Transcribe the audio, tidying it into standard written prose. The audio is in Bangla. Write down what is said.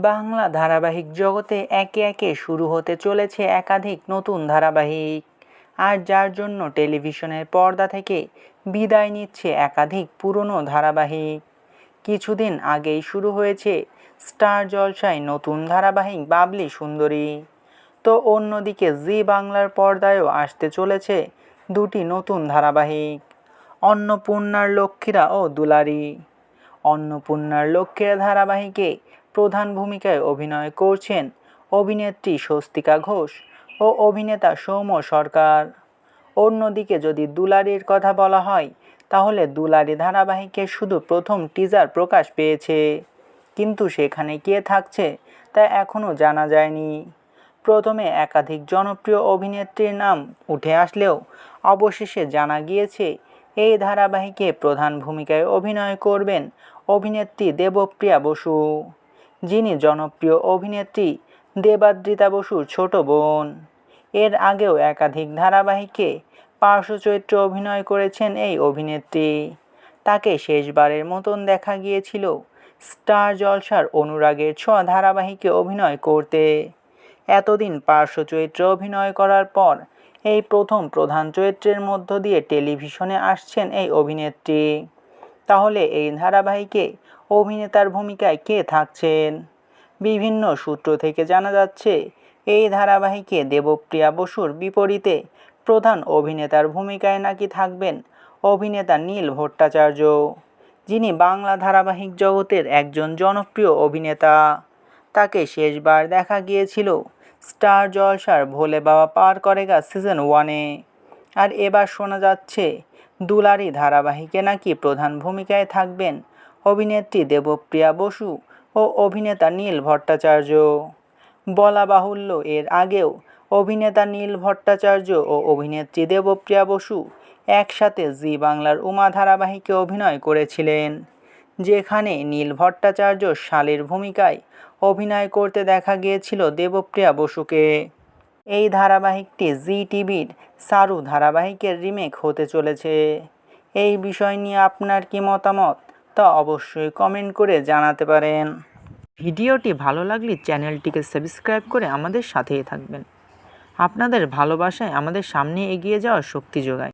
বাংলা ধারাবাহিক জগতে একে একে শুরু হতে চলেছে একাধিক নতুন ধারাবাহিক, আর যার জন্য টেলিভিশনের পর্দা থেকে বিদায় নিচ্ছে একাধিক পুরনো ধারাবাহিক। কিছুদিন আগেই শুরু হয়েছে স্টার জলসায় নতুন ধারাবাহিক বাবলি সুন্দরী। তো অন্যদিকে জি বাংলার পর্দায়ও আসতে চলেছে দুটি নতুন ধারাবাহিক, অন্নপূর্ণার লক্ষ্মীরা ও দুলারি। অন্নপূর্ণার লক্ষ্মীরা ধারাবাহিকে প্রধান ভূমিকায় অভিনয় করছেন অভিনেত্রী স্বস্তিকা ঘোষ ও অভিনেতা সৌম্য সরকার। অন্যদিকে যদি দুলারির কথা বলা হয়, তাহলে দুলারি ধারাবাহিকের শুধু প্রথম টিজার প্রকাশ পেয়েছে, কিন্তু সেখানে কে থাকছে তা এখনও জানা যায়নি। প্রথমে একাধিক জনপ্রিয় অভিনেত্রীর নাম উঠে আসলেও অবশেষে জানা গিয়েছে এই ধারাবাহিকে প্রধান ভূমিকায় অভিনয় করবেন অভিনেত্রী দেবপ্রিয়া বসু, যিনি জনপ্রিয় অভিনেত্রী দেবাদ্রিতা বসুর ছোট বোন। এর আগেও একাধিক ধারাবাহিকে পার্শ্ব চরিত্রে অভিনয় করেছেন এই অভিনেত্রী। তাকে শেষবারের মতন দেখা গিয়েছিল স্টার জলসার অনুরাগের ছোঁয়া ধারাবাহিকে অভিনয় করতে। এতদিন পার্শ্ব চরিত্রে অভিনয় করার পর এই প্রথম প্রধান চরিত্রের মধ্য দিয়ে টেলিভিশনে আসছেন এই অভিনেত্রী। তাহলে এই ধারাবাহিকে অভিনেতার ভূমিকায় কে থাকছেন? বিভিন্ন সূত্র থেকে জানা যাচ্ছে এই ধারাবাহিকে দেবপ্রিয়া বসুর বিপরীতে প্রধান অভিনেতার ভূমিকায় নাকি থাকবেন অভিনেতা নীল ভট্টাচার্য, যিনি বাংলা ধারাবাহিক জগতের একজন জনপ্রিয় অভিনেতা। তাকে শেষবার দেখা গিয়েছিল স্টার জলসার ভোলে বাবা পার করেগা সিজন 1-এ। আর এবার শোনা যাচ্ছে দুলারি ধারাবাহিকে নাকি প্রধান ভূমিকায় থাকবেন অভিনেত্রী দেবপ্রিয়া বসু ও অভিনেতা নীল ভট্টাচার্য। বলা বাহুল্য, এর আগেও অভিনেতা নীল ভট্টাচার্য ও অভিনেত্রী দেবপ্রিয়া বসু একসাথে জি বাংলার উমা ধারাবাহিকে অভিনয় করেছিলেন, যেখানে নীল ভট্টাচার্য শালীর ভূমিকায় অভিনয় করতে দেখা গিয়েছিল দেবপ্রিয়া বসুকে। এই ধারাবাহিকটি জি টিভির সারু ধারাবাহিকের রিমেক হতে চলেছে। এই বিষয় নিয়ে আপনার কি মতামত তা অবশ্যই কমেন্ট করে জানাতে পারেন। ভিডিওটি ভালো লাগলে চ্যানেলটিকে সাবস্ক্রাইব করে আমাদের সাথেই থাকবেন। আপনাদের ভালোবাসায় আমাদের সামনে এগিয়ে যাওয়ার শক্তি যোগায়।